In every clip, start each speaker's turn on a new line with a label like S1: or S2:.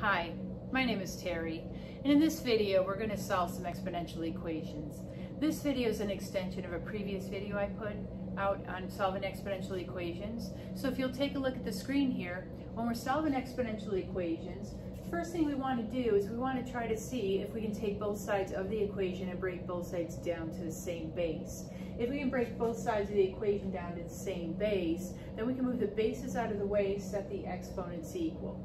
S1: Hi, my name is Terry, and in this video we're going to solve some exponential equations. This video is an extension of a previous video I put out on solving exponential equations. So if you'll take a look at the screen here, when we're solving exponential equations, first thing we want to do is we want to try to see if we can take both sides of the equation and break both sides down to the same base. If we can break both sides of the equation down to the same base, then we can move the bases out of the way, set the exponents equal.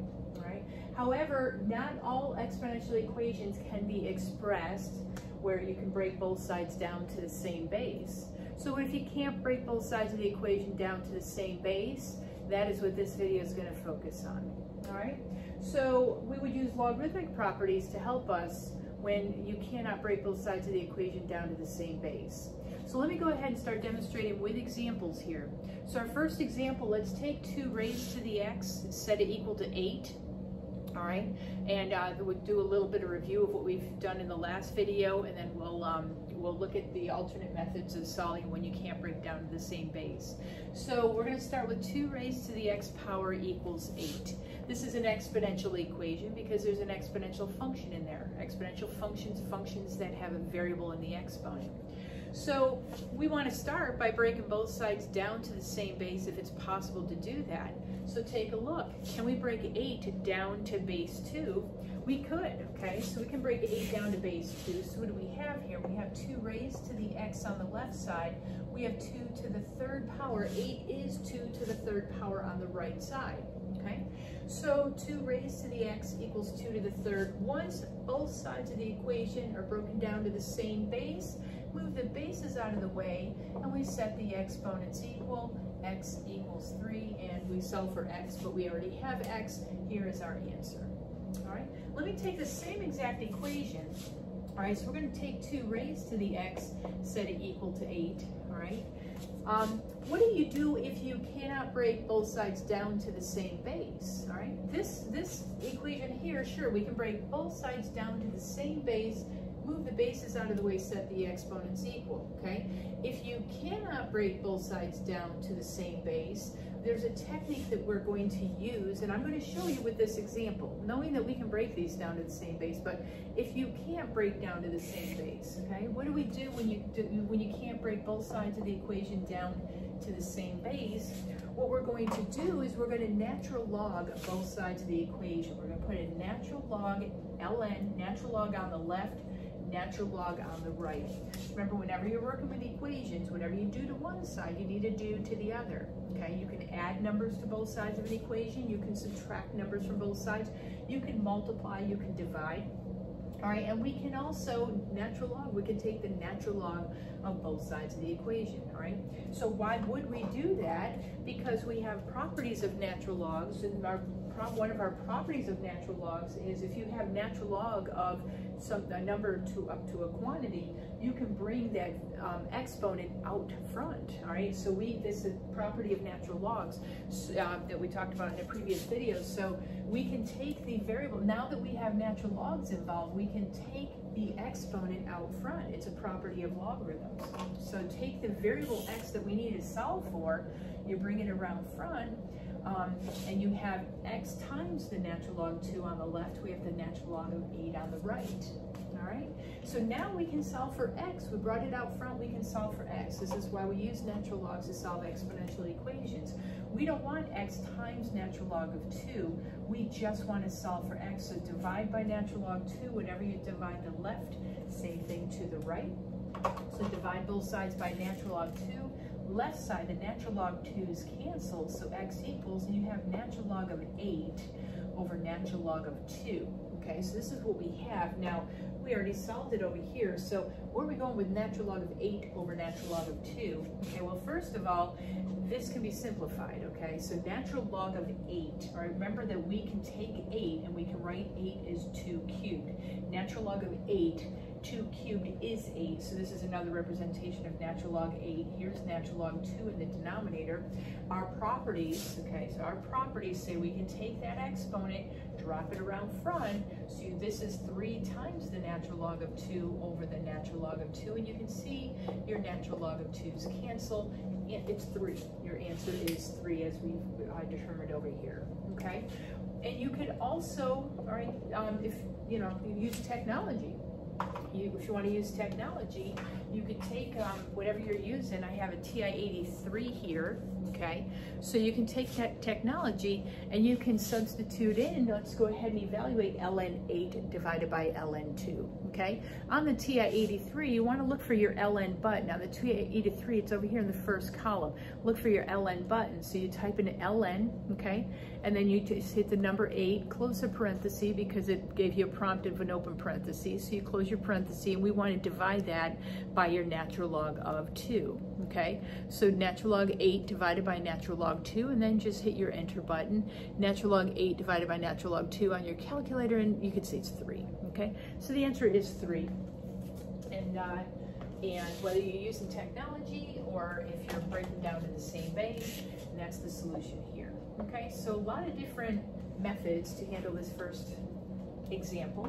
S1: However, not all exponential equations can be expressed where you can break both sides down to the same base. So if you can't break both sides of the equation down to the same base, that is what this video is going to focus on. All right. So we would use logarithmic properties to help us when you cannot break both sides of the equation down to the same base. So let me go ahead and start demonstrating with examples here. So our first example, let's take 2 raised to the x, set it equal to 8. All right, and we'll do a little bit of review of what we've done in the last video, and then we'll look at the alternate methods of solving when you can't break down to the same base. So we're going to start with 2 raised to the x power equals 8. This is an exponential equation because there's an exponential function in there. Exponential functions that have a variable in the exponent. So we want to start by breaking both sides down to the same base if it's possible to do that. So take a look. Can we break 8 down to base 2? We could, okay? So we can break 8 down to base 2. So what do we have here? We have 2 raised to the x on the left side. We have 2 to the 3rd power. 8 is 2 to the 3rd power on the right side, okay? So 2 raised to the x equals 2 to the 3rd. Once both sides of the equation are broken down to the same base, move the bases out of the way, and we set the exponents equal. X equals 3, and we solve for x, but we already have x. Here is our answer. All right, let me take the same exact equation. All right, so we're going to take 2 raised to the x, set it equal to 8. All right, what do you do if you cannot break both sides down to the same base? All right, this equation here, sure, we can break both sides down to the same base, move the bases out of the way, set the exponents equal, okay? If you cannot break both sides down to the same base, there's a technique that we're going to use, and I'm going to show you with this example, knowing that we can break these down to the same base, but if you can't break down to the same base, okay? What do we do when you can't break both sides of the equation down to the same base? What we're going to do is we're going to natural log both sides of the equation. We're going to put a natural log, ln, natural log on the left, natural log on the right. Remember, whenever you're working with equations, whatever you do to one side, you need to do to the other. Okay, you can add numbers to both sides of an equation, you can subtract numbers from both sides, you can multiply, you can divide. All right, and we can also natural log, we can take the natural log of both sides of the equation, all right? So why would we do that? Because we have properties of natural logs, and one of our properties of natural logs is if you have natural log of a number up to a quantity, you can bring that exponent out front, all right? So this is a property of natural logs that we talked about in a previous video. So we can take the variable, now that we have natural logs involved, we can take the exponent out front. It's a property of logarithms. So take the variable x that we need to solve for, you bring it around front, and you have x times the natural log 2 on the left. We have the natural log of 8 on the right. All right, so now we can solve for x. We brought it out front, we can solve for x. This is why we use natural logs to solve exponential equations. We don't want x times natural log of 2. We just want to solve for x. So divide by natural log 2. Whenever you divide the left, same thing to the right. So divide both sides by natural log 2. Left side, the natural log 2's cancel, so x equals, and you have natural log of 8 over natural log of 2. Okay, so this is what we have. Now, we already solved it over here, so where are we going with natural log of 8 over natural log of 2? Okay, well, first of all, this can be simplified, okay? So natural log of 8, all right, remember that we can take 8 and we can write 8 as 2 cubed. Natural log of 8, 2 cubed is 8, so this is another representation of natural log 8. Here's natural log 2 in the denominator. Our properties, okay, so our properties say we can take that exponent, drop it around front, so this is 3 times the natural log of 2 over the natural log of 2, and you can see your natural log of 2's cancel, and it's 3. Your answer is 3 as we've determined over here, okay? And you could also, all right, if you use technology. If you want to use technology, you could take whatever you're using. I have a TI-83 here, okay? So you can take technology and you can substitute in, let's go ahead and evaluate ln8 divided by ln2, okay? On the TI-83, you want to look for your ln button. Now the TI-83, it's over here in the first column. Look for your ln button. So you type in ln, okay? And then you just hit the number 8, close a parenthesis because it gave you a prompt of an open parenthesis. So you close your parenthesis, and we want to divide that by your natural log of 2, okay? So natural log 8 divided by natural log 2, and then just hit your enter button. Natural log 8 divided by natural log 2 on your calculator, and you can see it's 3, okay? So the answer is 3. And whether you're using technology or if you're breaking down to the same base, that's the solution here, okay? So a lot of different methods to handle this first example.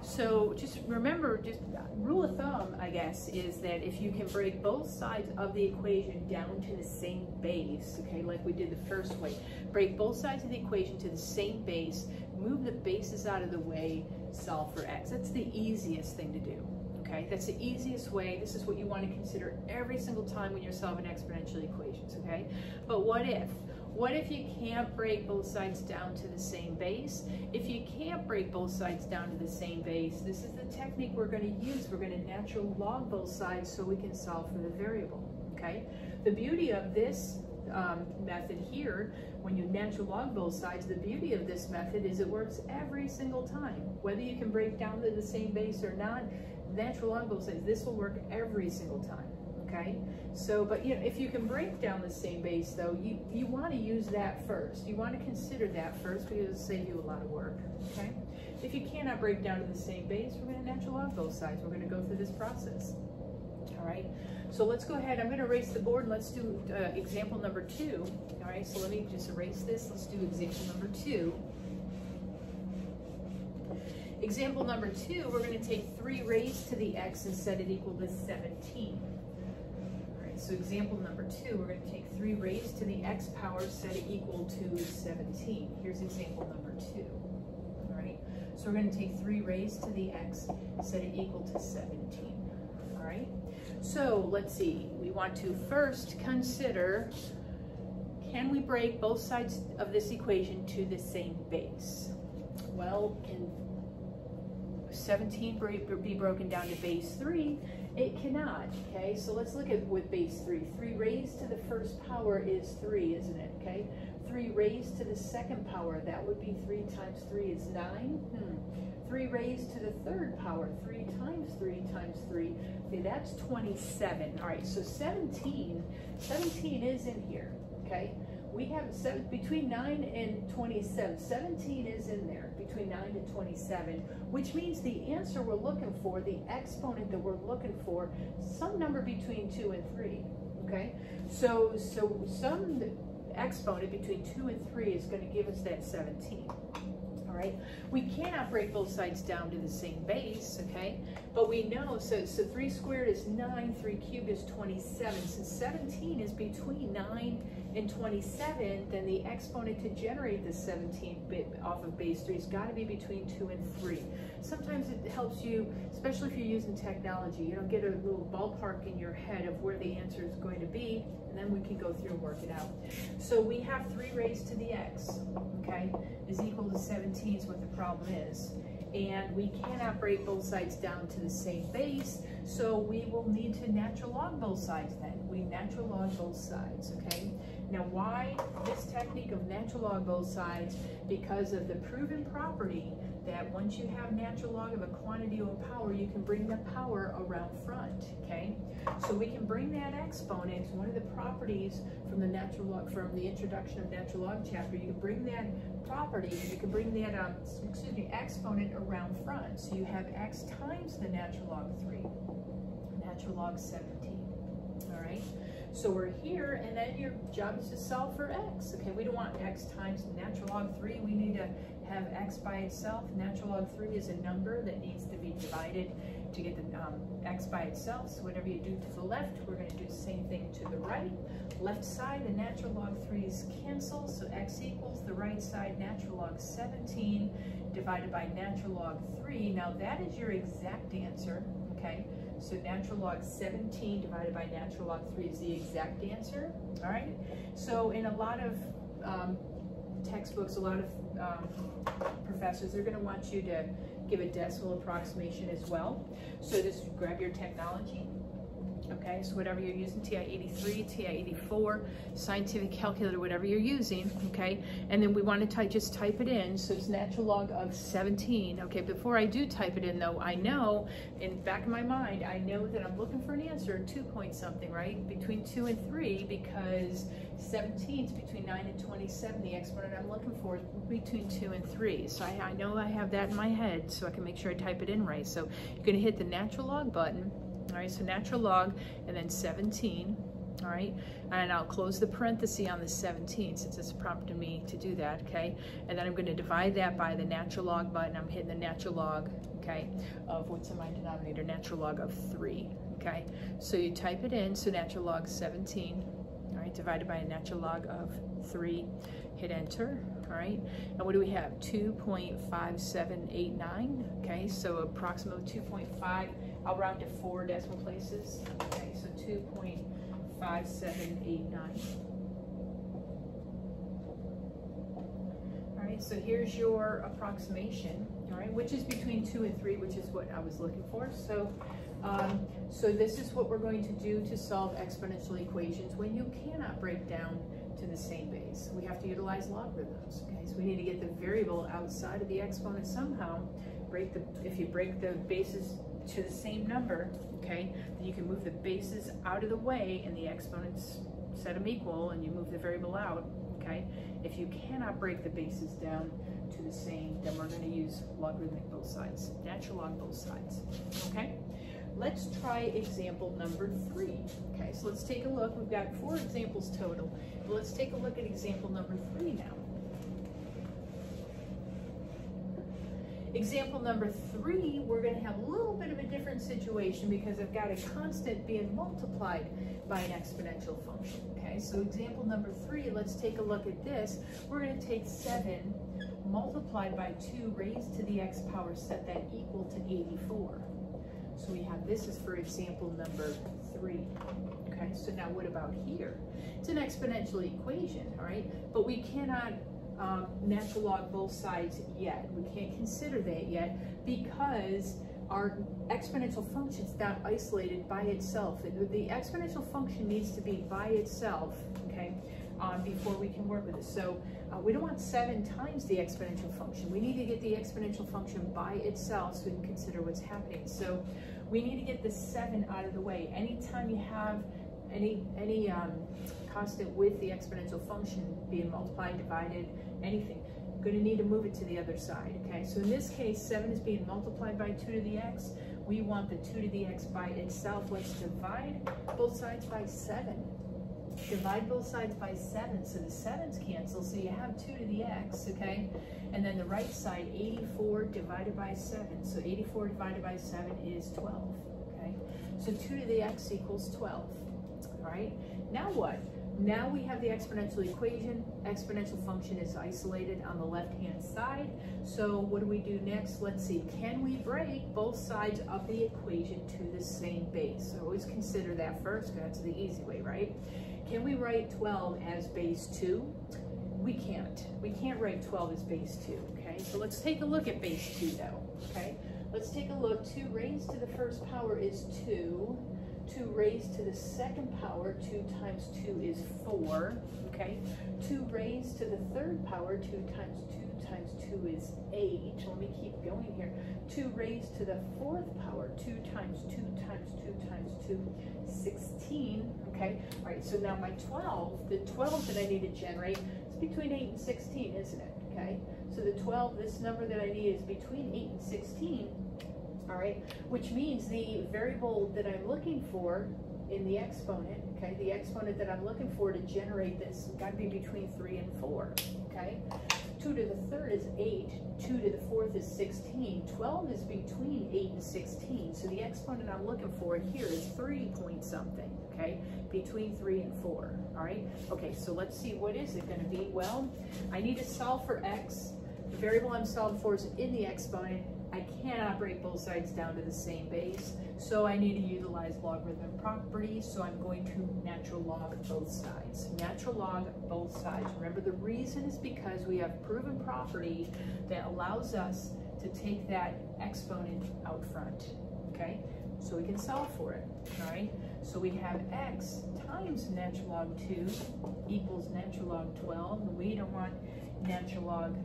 S1: So just remember, just rule of thumb, I guess, is that if you can break both sides of the equation down to the same base, okay, like we did the first way, break both sides of the equation to the same base, move the bases out of the way, solve for x. That's the easiest thing to do, okay? That's the easiest way. This is what you want to consider every single time when you're solving exponential equations, okay? But what if? What if you can't break both sides down to the same base? If you can't break both sides down to the same base, this is the technique we're going to use. We're going to natural log both sides so we can solve for the variable, okay? The beauty of this method here, when you natural log both sides, the beauty of this method is it works every single time. Whether you can break down to the same base or not, natural log both sides, this will work every single time. Okay, so, but if you can break down the same base though, you want to use that first. You want to consider that first because it'll save you a lot of work, okay? If you cannot break down to the same base, we're going to natural log both sides. We're going to go through this process, all right? So let's go ahead. I'm going to erase the board and let's do example number 2, all right? So let me just erase this. Let's do example number 2. Example number 2, we're going to take 3 raised to the x and set it equal to 17. So example number 2, we're going to take 3 raised to the x power, set it equal to 17. Here's example number 2. All right. So we're going to take 3 raised to the x, set it equal to 17. All right. So let's see. We want to first consider, can we break both sides of this equation to the same base? Well, can 17 be broken down to base 3? It cannot, okay? So let's look at with base 3. 3 raised to the first power is 3, isn't it, okay? 3 raised to the second power, that would be 3 times 3 is 9. 3 raised to the third power, 3 times 3 times 3, okay, that's 27. All right, so 17 is in here, okay? We have between 9 and 27. 17 is in there, between 9 and 27, which means the answer we're looking for, the exponent that we're looking for, some number between 2 and 3, okay? So some exponent between 2 and 3 is going to give us that 17. All right, we cannot break both sides down to the same base, okay? But we know, so 3 squared is 9, 3 cubed is 27. Since 17 is between 9 and 27, then the exponent to generate the 17 bit off of base 3 has got to be between 2 and 3. Sometimes it helps you, especially if you're using technology, get a little ballpark in your head of where the answer is going to be, and then we can go through and work it out. So we have 3 raised to the x, okay, is equal to 17 is what the problem is. And we cannot break both sides down to the same base, so we will need to natural log both sides then. We natural log both sides, okay? Now why this technique of natural log both sides? Because of the proven property that once you have natural log of a quantity or power, you can bring the power around front, okay? So we can bring that exponent, one of the properties from the natural log, from the introduction of natural log chapter, you can bring that property, you can bring that, exponent around front. So you have x times the natural log 3, natural log 17, all right? So we're here, and then your job is to solve for x, okay? We don't want x times natural log 3. We need to have x by itself. Natural log 3 is a number that needs to be divided, to get the x by itself. So whatever you do to the left, we're going to do the same thing to the right. Left side, the natural log 3's cancel, so x equals the right side natural log 17 divided by natural log 3. Now that is your exact answer, okay? So natural log 17 divided by natural log 3 is the exact answer, all right? So in a lot of textbooks, a lot of professors, they're going to want you to give a decimal approximation as well. So just grab your technology. Okay, so whatever you're using, TI-83, TI-84, scientific calculator, whatever you're using, okay? And then we want to just type it in, so it's natural log of 17. Okay, before I do type it in though, I know, in the back of my mind, I know that I'm looking for an answer, 2 point something, right? Between 2 and 3, because 17 is between 9 and 27. The exponent I'm looking for is between 2 and 3. So I know I have that in my head, so I can make sure I type it in right. So you're going to hit the natural log button. All right, so natural log and then 17, all right? And I'll close the parenthesis on the 17 since it's prompted me to do that, okay? And then I'm going to divide that by the natural log button. I'm hitting the natural log, okay, of what's in my denominator, natural log of 3, okay? So you type it in, so natural log 17, all right, divided by a natural log of 3, hit enter, all right? And what do we have? 2.5789, okay? So approximately 2.5. I'll round to 4 decimal places. Okay, so 2.5789. All right, so here's your approximation, all right, which is between 2 and 3, which is what I was looking for. So, so this is what we're going to do to solve exponential equations when you cannot break down to the same base. We have to utilize logarithms, okay? So we need to get the variable outside of the exponent somehow. If you break the bases to the same number, okay, then you can move the bases out of the way and the exponents set them equal and you move the variable out, okay? If you cannot break the bases down to the same, then we're going to use logarithmic both sides, natural log both sides, okay? Let's try example number 3, okay? So let's take a look. We've got 4 examples total, but let's take a look at example number 3 now. Example number 3, we're going to have a little bit of a different situation because I've got a constant being multiplied by an exponential function. Okay, so example number 3, let's take a look at this. We're going to take 7 multiplied by 2 raised to the x power, set that equal to 84. So we have this is for example number 3. Okay, so now what about here? It's an exponential equation, all right, but we cannot natural log both sides yet. We can't consider that yet because our exponential function is not isolated by itself. The exponential function needs to be by itself, okay, before we can work with it. So we don't want 7 times the exponential function. We need to get the exponential function by itself so we can consider what's happening. So we need to get the 7 out of the way. Anytime you have any constant with the exponential function being multiplied, divided, anything, you're going to need to move it to the other side, okay? So in this case, 7 is being multiplied by 2 to the x. We want the 2 to the x by itself. Let's divide both sides by 7. Divide both sides by 7, so the 7's cancel, so you have 2 to the x, okay? And then the right side, 84 divided by 7. So 84 divided by 7 is 12, okay? So 2 to the x equals 12. All right, now what? Now we have the exponential equation. Exponential function is isolated on the left-hand side. So what do we do next? Let's see, can we break both sides of the equation to the same base? So always consider that first, that's the easy way, right? Can we write 12 as base 2? We can't. We can't write 12 as base 2, okay? So let's take a look at base 2 though, okay? Let's take a look. 2 raised to the first power is 2. 2 raised to the second power, 2 times 2 is 4, okay? 2 raised to the third power, 2 times 2 times 2 is 8. Let me keep going here. 2 raised to the fourth power, 2 times 2 times 2 times 2, 16, okay? All right, so now my 12, the 12 that I need to generate is between 8 and 16, isn't it, okay? So the 12, this number that I need is between 8 and 16, all right, which means the variable that I'm looking for in the exponent, okay, the exponent that I'm looking for to generate this got to be between 3 and 4, okay? 2 to the third is 8, 2 to the fourth is 16, 12 is between 8 and 16, so the exponent I'm looking for here is 3 point something, okay, between 3 and 4, all right? Okay, so let's see, what is it gonna be? Well, I need to solve for x. The variable I'm solving for is in the exponent. I cannot break both sides down to the same base, so I need to utilize logarithmic properties, so I'm going to natural log both sides. Natural log both sides. Remember, the reason is because we have proven property that allows us to take that exponent out front, okay? So we can solve for it, all right? So we have x times natural log 2 equals natural log 12, and we don't want natural log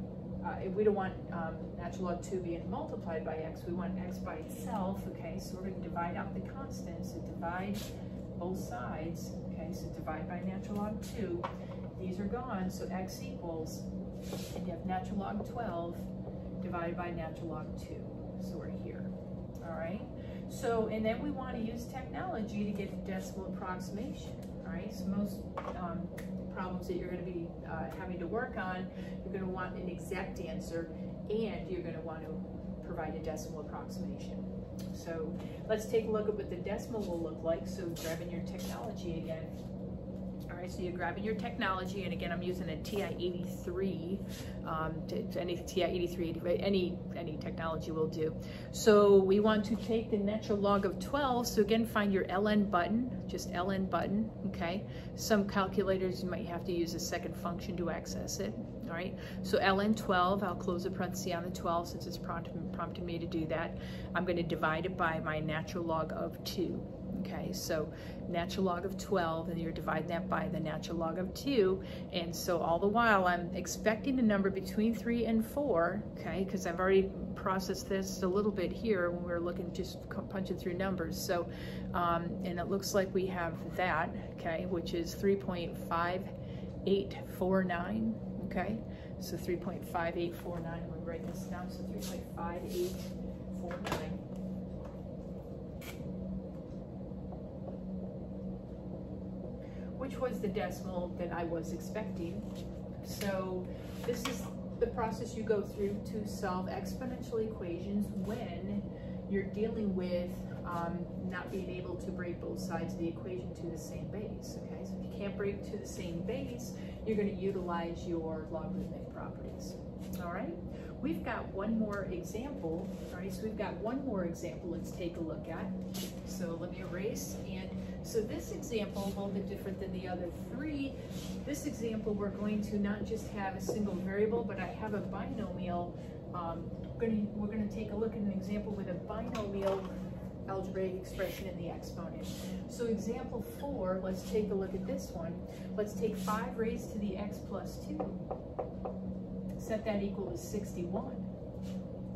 S1: natural log 2 being multiplied by x, we want x by itself, okay? So we're going to divide out the constants, so divide both sides, okay? So divide by natural log 2. These are gone, so x equals, and you have natural log 12 divided by natural log 2. So we're here, all right? So, and then we want to use technology to get a decimal approximation, all right? So most problems that you're going to be having to work on, you're going to want an exact answer, and you're going to want to provide a decimal approximation. So let's take a look at what the decimal will look like. So grabbing your technology again. All right, so you're grabbing your technology, and again, I'm using a TI-83, any TI-83, any technology will do. So we want to take the natural log of 12, so again, find your ln button, just ln button, okay? Some calculators, you might have to use a second function to access it, all right? So ln 12, I'll close a parenthesis on the 12 since it's prompted me to do that. I'm going to divide it by my natural log of 2. Okay, so natural log of 12, and you're dividing that by the natural log of 2, and so all the while I'm expecting a number between 3 and 4, okay, because I've already processed this a little bit here when we were looking, just punching through numbers. So, and it looks like we have that, okay, which is 3.5849, okay, so 3.5849, we write this down, so 3.5849. Which was the decimal that I was expecting. So this is the process you go through to solve exponential equations when you're dealing with not being able to break both sides of the equation to the same base, okay? So if you can't break to the same base, you're going to utilize your logarithmic properties, all right? We've got one more example, all right? So we've got one more example let's take a look at. So let me erase, and so this example, a little bit different than the other three. This example, we're going to not just have a single variable, but I have a binomial. We're going to take a look at an example with a binomial algebraic expression in the exponent. So example 4, let's take a look at this one. Let's take 5 raised to the x plus 2. Set that equal to 61.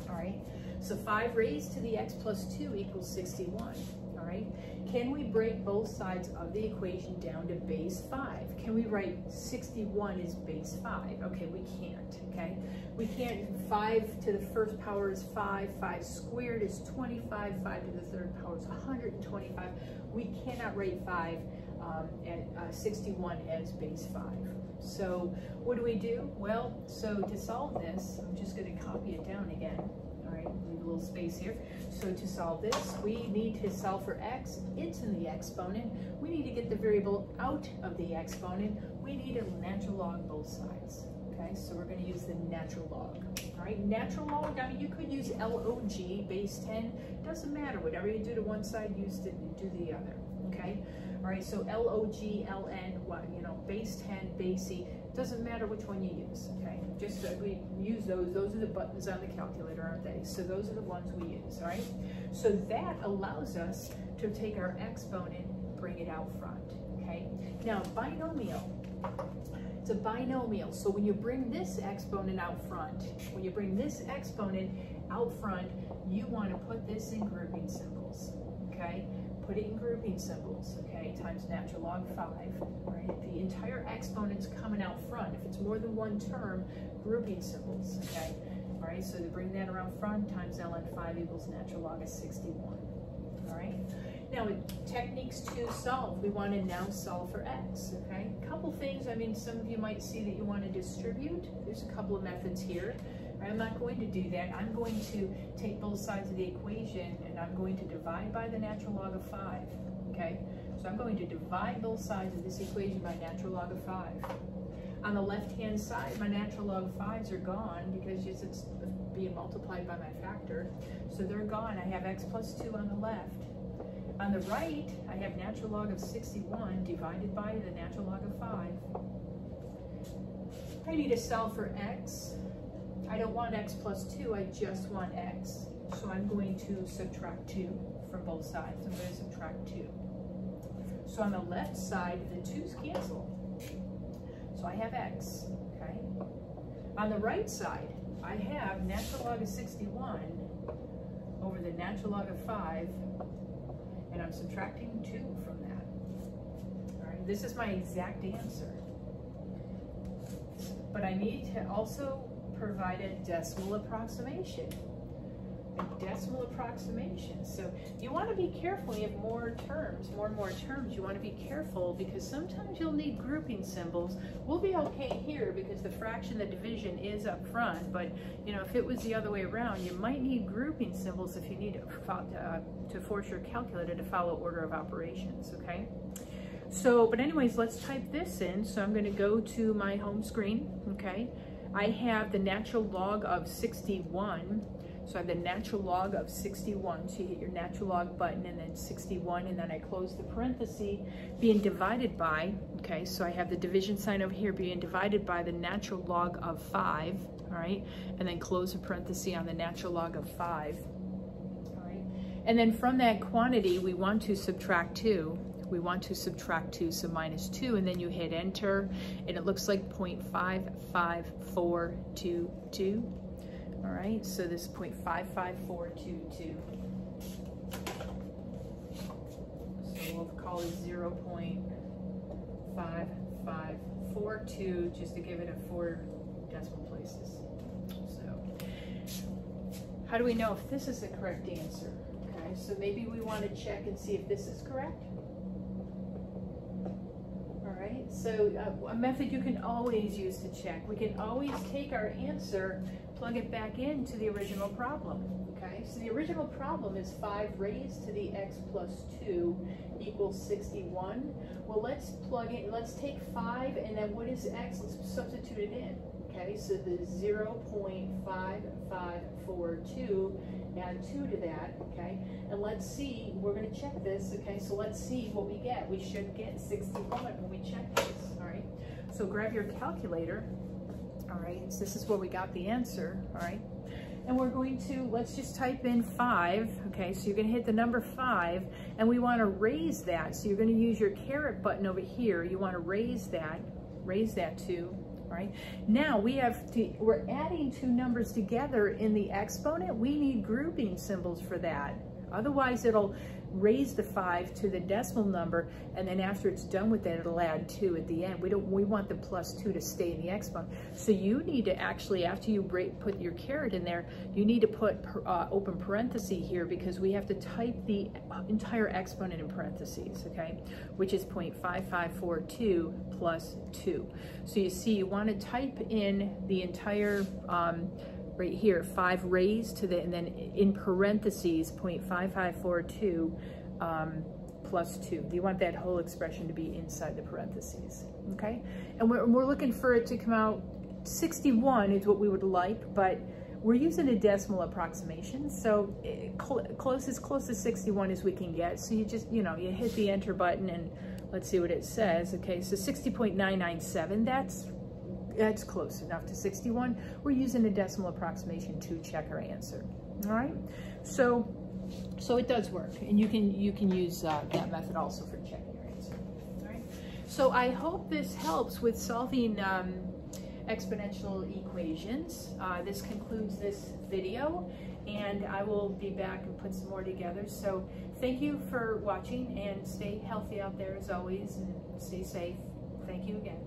S1: All right, so 5 raised to the x plus 2 equals 61. All right, can we break both sides of the equation down to base 5? Can we write 61 as base 5? Okay, we can't, okay? We can't, 5 to the first power is 5, 5 squared is 25, 5 to the third power is 125. We cannot write 5 and 61 as base 5. So what do? Well, so to solve this, I'm just going to copy it down again. All right, leave a little space here. So to solve this, we need to solve for x. It's in the exponent. We need to get the variable out of the exponent. We need a natural log both sides. Okay, so we're going to use the natural log. All right, natural log, I mean, you could use log, base 10. Doesn't matter. Whatever you do to one side, use to do the other. Okay, all right, so log, ln, what, you know, base 10, base e. Doesn't matter which one you use, okay? Just we use those. Those are the buttons on the calculator, aren't they? So those are the ones we use, all right? So that allows us to take our exponent, bring it out front, okay? Now, binomial. It's a binomial. So when you bring this exponent out front, you want to put this in grouping symbols, okay? Put it in grouping symbols, okay, times natural log 5, right? The entire exponent's coming out front. If it's more than one term, grouping symbols, okay? All right, so to bring that around front, times ln 5 equals natural log of 61, all right? Now, techniques to solve. We want to now solve for x, okay? A couple things, I mean, some of you might see that you want to distribute. There's a couple of methods here. I'm not going to do that. I'm going to take both sides of the equation and I'm going to divide by the natural log of 5, okay? So I'm going to divide both sides of this equation by natural log of 5. On the left-hand side, my natural log of 5s are gone because it's being multiplied by my factor. So they're gone. I have x plus 2 on the left. On the right, I have natural log of 61 divided by the natural log of 5. I need to solve for x. I don't want x plus 2, I just want x. So I'm going to subtract 2 from both sides. I'm going to subtract 2. So on the left side, the 2's cancel. So I have x, okay? On the right side, I have natural log of 61 over the natural log of 5, and I'm subtracting 2 from that. All right, this is my exact answer. But I need to also provide a decimal approximation. A decimal approximation. So you want to be careful. You have more terms, more and more terms. You want to be careful because sometimes you'll need grouping symbols. We'll be okay here because the fraction, the division is up front, but you know, if it was the other way around, you might need grouping symbols if you need to force your calculator to follow order of operations, okay? So, but anyways, let's type this in. So I'm going to go to my home screen, okay? I have the natural log of 61. So I have the natural log of 61. So you hit your natural log button and then 61, and then I close the parenthesis being divided by, okay, so I have the division sign over here being divided by the natural log of 5, all right, and then close the parenthesis on the natural log of 5, all right, and then from that quantity we want to subtract 2. We want to subtract 2, so minus 2, and then you hit enter, and it looks like 0.55422. All right, so this is 0.55422. So we'll call it 0.5542 just to give it a 4 decimal places. So how do we know if this is the correct answer? Okay, so maybe we want to check and see if this is correct. So a method you can always use to check. We can always take our answer, plug it back into the original problem, okay? So the original problem is 5 raised to the x plus 2 equals 61. Well, let's plug in, let's take 5 and then what is x? Let's substitute it in, okay? So the 0.5542, add 2 to that, okay? And let's see, we're going to check this, okay? So let's see what we get. We should get 61 when we check this, all right? So grab your calculator, all right? So this is where we got the answer, all right? And we're going to, let's just type in 5, okay? So you're going to hit the number 5, and we want to raise that. So you're going to use your caret button over here. You want to raise that to, right? Now we're adding 2 numbers together in the exponent. We need grouping symbols for that. Otherwise it'll raise the 5 to the decimal number, and then after it's done with that, it'll add 2 at the end. We want the plus 2 to stay in the exponent. So you need to actually, after you put your caret in there, you need to put open parenthesis here because we have to type the entire exponent in parentheses, okay? Which is 0.5542 plus 2. So you see, you want to type in the entire right here, 5 raised to the, and then in parentheses, 0.5542 plus 2. You want that whole expression to be inside the parentheses, okay? And we're looking for it to come out, 61 is what we would like, but we're using a decimal approximation, so close to 61 as we can get. So you just, you know, you hit the enter button and let's see what it says, okay? So 60.997, that's close enough to 61. We're using a decimal approximation to check our answer. All right, so it does work, and you can use that method also for checking your answer. All right, so I hope this helps with solving exponential equations. This concludes this video, and I will be back and put some more together. So thank you for watching, and stay healthy out there as always, and stay safe. Thank you again.